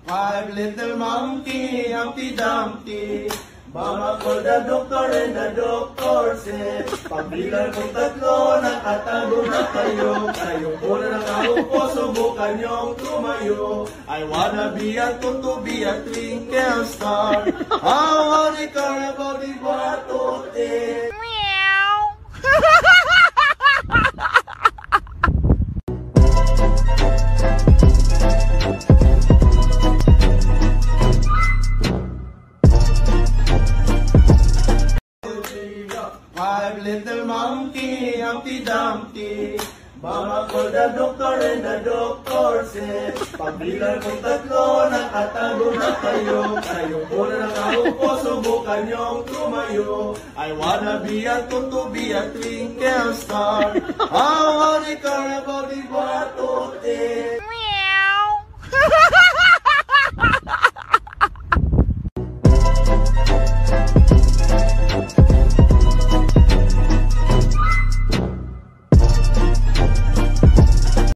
Five little monkey, Humpty Dumpty. Mama called the doctor and the doctor said, pagbilang kong tatlo, nakatago na kayo. Kayo po na nakaupo, subukan niyong tumayo. I wanna be a to be a twinkle star. How the carnival di batote. Meow. Five little monkey, Humpty Dumpty. Mama called the doctor and the doctor said, pagbilang kong tatlo, nakatago na kayo. Kayo po na nakaupo, subukan niyong tumayo. I wanna be a to be a twinkle star. How the carnival di batote.